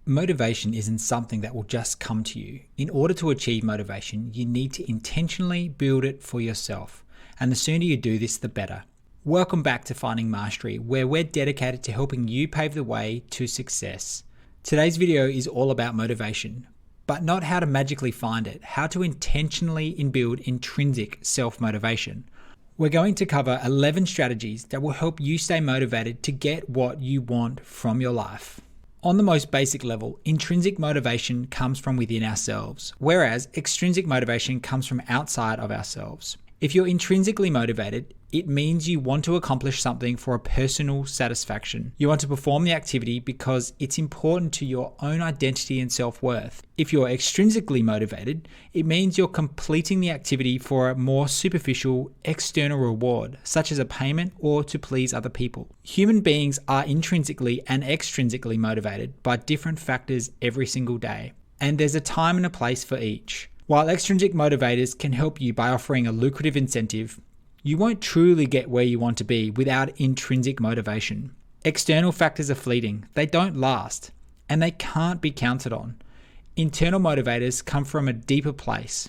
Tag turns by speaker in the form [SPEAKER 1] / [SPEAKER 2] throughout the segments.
[SPEAKER 1] Motivation isn't something that will just come to you. In order to achieve motivation, you need to intentionally build it for yourself. And the sooner you do this, the better. Welcome back to Finding Mastery, where we're dedicated to helping you pave the way to success. Today's video is all about motivation, but not how to magically find it, how to intentionally build intrinsic self-motivation. We're going to cover 11 strategies that will help you stay motivated to get what you want from your life. On the most basic level, intrinsic motivation comes from within ourselves, whereas extrinsic motivation comes from outside of ourselves. If you're intrinsically motivated, it means you want to accomplish something for a personal satisfaction. You want to perform the activity because it's important to your own identity and self-worth. If you're extrinsically motivated, it means you're completing the activity for a more superficial external reward, such as a payment or to please other people. Human beings are intrinsically and extrinsically motivated by different factors every single day, and there's a time and a place for each. While extrinsic motivators can help you by offering a lucrative incentive, you won't truly get where you want to be without intrinsic motivation. External factors are fleeting, they don't last, and they can't be counted on. Internal motivators come from a deeper place.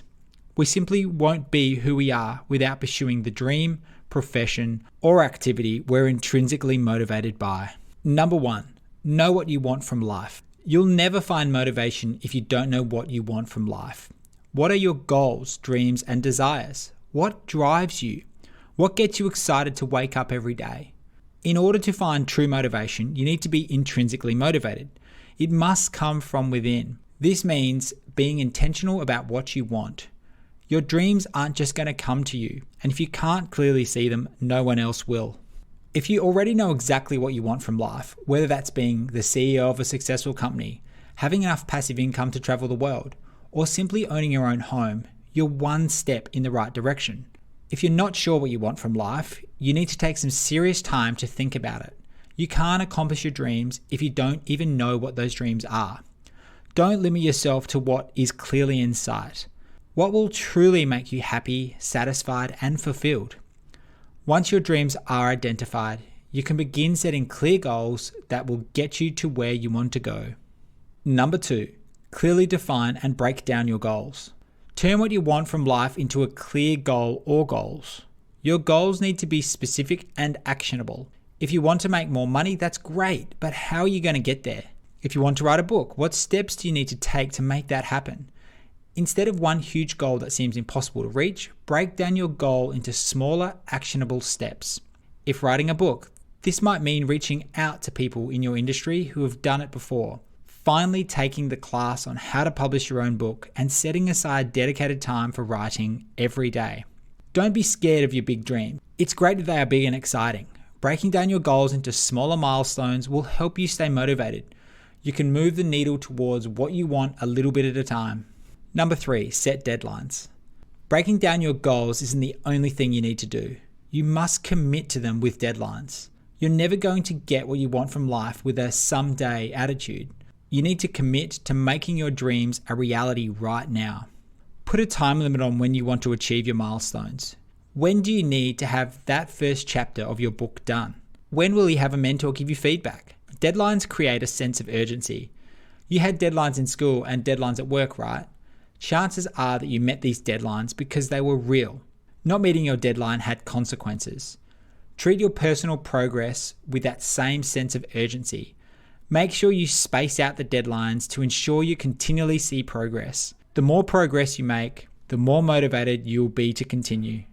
[SPEAKER 1] We simply won't be who we are without pursuing the dream, profession, or activity we're intrinsically motivated by. Number 1, know what you want from life. You'll never find motivation if you don't know what you want from life. What are your goals, dreams, and desires? What drives you? What gets you excited to wake up every day? In order to find true motivation, you need to be intrinsically motivated. It must come from within. This means being intentional about what you want. Your dreams aren't just going to come to you, and if you can't clearly see them, no one else will. If you already know exactly what you want from life, whether that's being the CEO of a successful company, having enough passive income to travel the world, or simply owning your own home, you're one step in the right direction. If you're not sure what you want from life, you need to take some serious time to think about it. You can't accomplish your dreams if you don't even know what those dreams are. Don't limit yourself to what is clearly in sight. What will truly make you happy, satisfied, and fulfilled? Once your dreams are identified, you can begin setting clear goals that will get you to where you want to go. Number 2, clearly define and break down your goals. Turn what you want from life into a clear goal or goals. Your goals need to be specific and actionable. If you want to make more money, that's great, but how are you going to get there? If you want to write a book, what steps do you need to take to make that happen? Instead of one huge goal that seems impossible to reach, break down your goal into smaller, actionable steps. If writing a book, this might mean reaching out to people in your industry who have done it before. Finally taking the class on how to publish your own book and setting aside dedicated time for writing every day. Don't be scared of your big dreams. It's great that they are big and exciting. Breaking down your goals into smaller milestones will help you stay motivated. You can move the needle towards what you want a little bit at a time. Number 3, set deadlines. Breaking down your goals isn't the only thing you need to do. You must commit to them with deadlines. You're never going to get what you want from life with a someday attitude. You need to commit to making your dreams a reality right now. Put a time limit on when you want to achieve your milestones. When do you need to have that first chapter of your book done? When will you have a mentor give you feedback? Deadlines create a sense of urgency. You had deadlines in school and deadlines at work, right? Chances are that you met these deadlines because they were real. Not meeting your deadline had consequences. Treat your personal progress with that same sense of urgency. Make sure you space out the deadlines to ensure you continually see progress. The more progress you make, the more motivated you'll be to continue.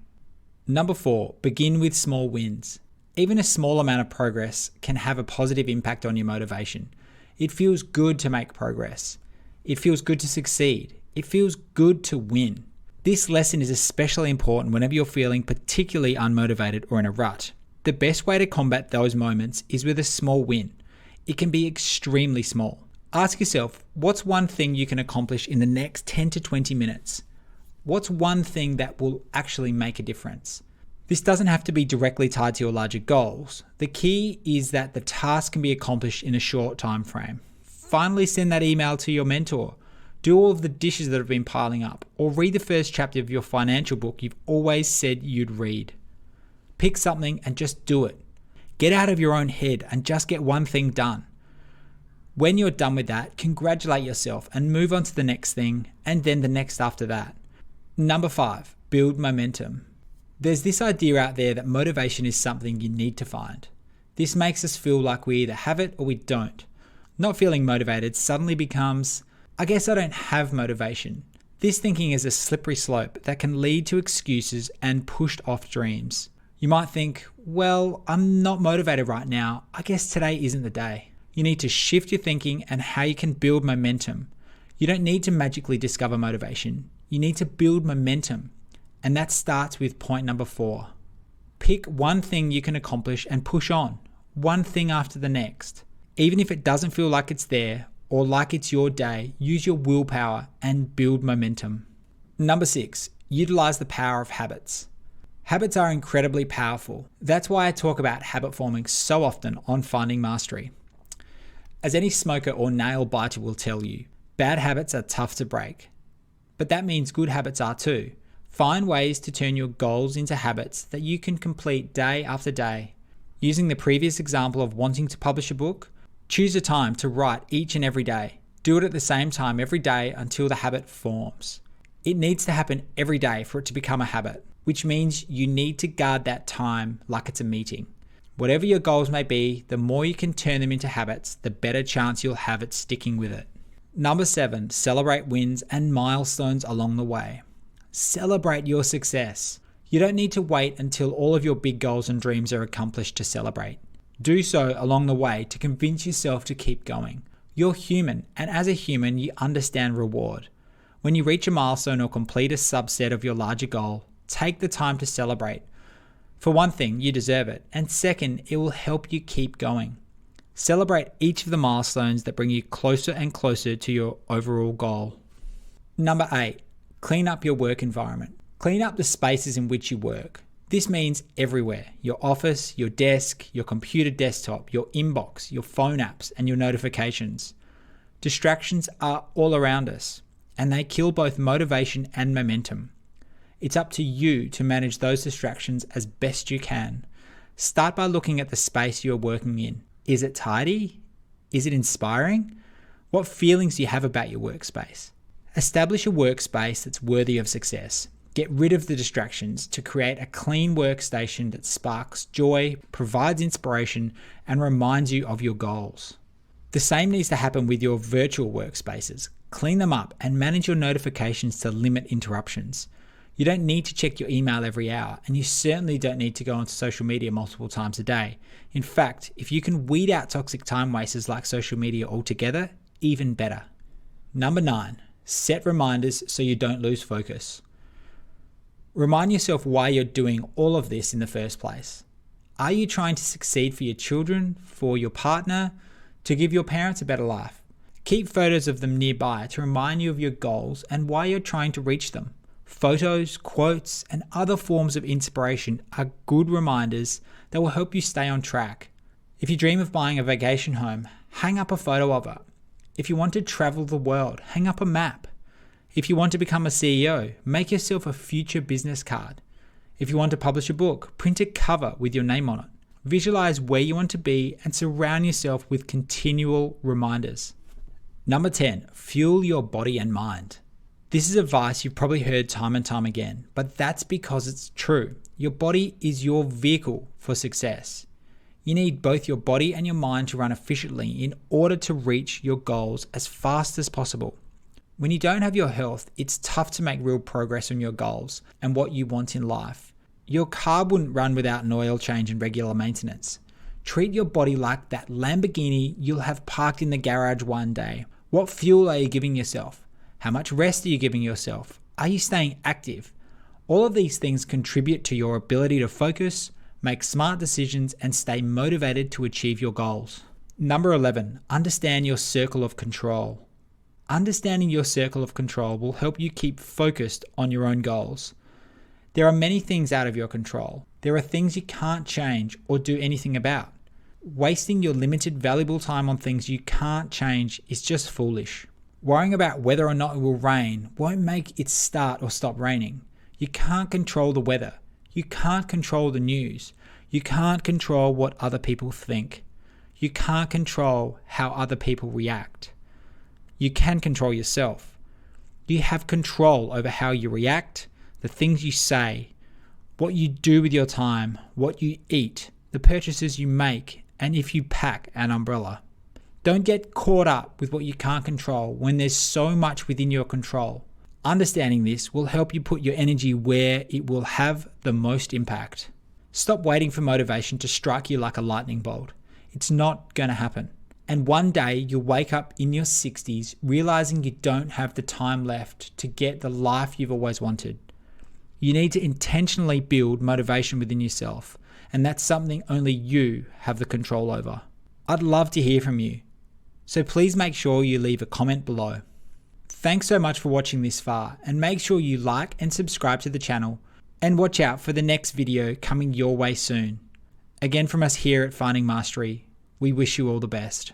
[SPEAKER 1] Number 4, begin with small wins. Even a small amount of progress can have a positive impact on your motivation. It feels good to make progress. It feels good to succeed. It feels good to win. This lesson is especially important whenever you're feeling particularly unmotivated or in a rut. The best way to combat those moments is with a small win. It can be extremely small. Ask yourself, what's one thing you can accomplish in the next 10 to 20 minutes? What's one thing that will actually make a difference? This doesn't have to be directly tied to your larger goals. The key is that the task can be accomplished in a short time frame. Finally, send that email to your mentor. Do all of the dishes that have been piling up, or read the first chapter of your financial book you've always said you'd read. Pick something and just do it. Get out of your own head and just get one thing done. When you're done with that, congratulate yourself and move on to the next thing and then the next after that. Number 5, build momentum. There's this idea out there that motivation is something you need to find. This makes us feel like we either have it or we don't. Not feeling motivated suddenly becomes, I guess I don't have motivation. This thinking is a slippery slope that can lead to excuses and pushed off dreams. You might think, well, I'm not motivated right now. I guess today isn't the day. You need to shift your thinking and how you can build momentum. You don't need to magically discover motivation. You need to build momentum. And that starts with point number 4. Pick one thing you can accomplish and push on. One thing after the next. Even if it doesn't feel like it's there or like it's your day, use your willpower and build momentum. Number 6, utilize the power of habits. Habits are incredibly powerful. That's why I talk about habit forming so often on Finding Mastery. As any smoker or nail biter will tell you, bad habits are tough to break. But that means good habits are too. Find ways to turn your goals into habits that you can complete day after day. Using the previous example of wanting to publish a book, choose a time to write each and every day. Do it at the same time every day until the habit forms. It needs to happen every day for it to become a habit, which means you need to guard that time like it's a meeting. Whatever your goals may be, the more you can turn them into habits, the better chance you'll have at sticking with it. Number 7, celebrate wins and milestones along the way. Celebrate your success. You don't need to wait until all of your big goals and dreams are accomplished to celebrate. Do so along the way to convince yourself to keep going. You're human, and as a human, you understand reward. When you reach a milestone or complete a subset of your larger goal, take the time to celebrate. For one thing, you deserve it, and second, it will help you keep going. Celebrate each of the milestones that bring you closer and closer to your overall goal. Number 8, clean up your work environment. Clean up the spaces in which you work. This means everywhere: your office, your desk, your computer desktop, your inbox, your phone apps, and your notifications. Distractions are all around us, and they kill both motivation and momentum. It's up to you to manage those distractions as best you can. Start by looking at the space you're working in. Is it tidy? Is it inspiring? What feelings do you have about your workspace? Establish a workspace that's worthy of success. Get rid of the distractions to create a clean workstation that sparks joy, provides inspiration, and reminds you of your goals. The same needs to happen with your virtual workspaces. Clean them up and manage your notifications to limit interruptions. You don't need to check your email every hour, and you certainly don't need to go onto social media multiple times a day. In fact, if you can weed out toxic time wasters like social media altogether, even better. Number 9, set reminders so you don't lose focus. Remind yourself why you're doing all of this in the first place. Are you trying to succeed for your children, for your partner, to give your parents a better life? Keep photos of them nearby to remind you of your goals and why you're trying to reach them. Photos, quotes, and other forms of inspiration are good reminders that will help you stay on track. If you dream of buying a vacation home, hang up a photo of it. If you want to travel the world, hang up a map. If you want to become a CEO, make yourself a future business card. If you want to publish a book, print a cover with your name on it. Visualize where you want to be and surround yourself with continual reminders. Number 10, fuel your body and mind. This is advice you've probably heard time and time again, but that's because it's true. Your body is your vehicle for success. You need both your body and your mind to run efficiently in order to reach your goals as fast as possible. When you don't have your health, it's tough to make real progress on your goals and what you want in life. Your car wouldn't run without an oil change and regular maintenance. Treat your body like that Lamborghini you'll have parked in the garage one day. What fuel are you giving yourself? How much rest are you giving yourself? Are you staying active? All of these things contribute to your ability to focus, make smart decisions, and stay motivated to achieve your goals. Number 11, understand your circle of control. Understanding your circle of control will help you keep focused on your own goals. There are many things out of your control. There are things you can't change or do anything about. Wasting your limited, valuable time on things you can't change is just foolish. Worrying about whether or not it will rain won't make it start or stop raining. You can't control the weather. You can't control the news. You can't control what other people think. You can't control how other people react. You can control yourself. You have control over how you react, the things you say, what you do with your time, what you eat, the purchases you make, and if you pack an umbrella. Don't get caught up with what you can't control when there's so much within your control. Understanding this will help you put your energy where it will have the most impact. Stop waiting for motivation to strike you like a lightning bolt. It's not going to happen. And one day you'll wake up in your 60s realizing you don't have the time left to get the life you've always wanted. You need to intentionally build motivation within yourself, and that's something only you have the control over. I'd love to hear from you, so please make sure you leave a comment below. Thanks so much for watching this far, and make sure you like and subscribe to the channel, and watch out for the next video coming your way soon. Again from us here at Finding Mastery, we wish you all the best.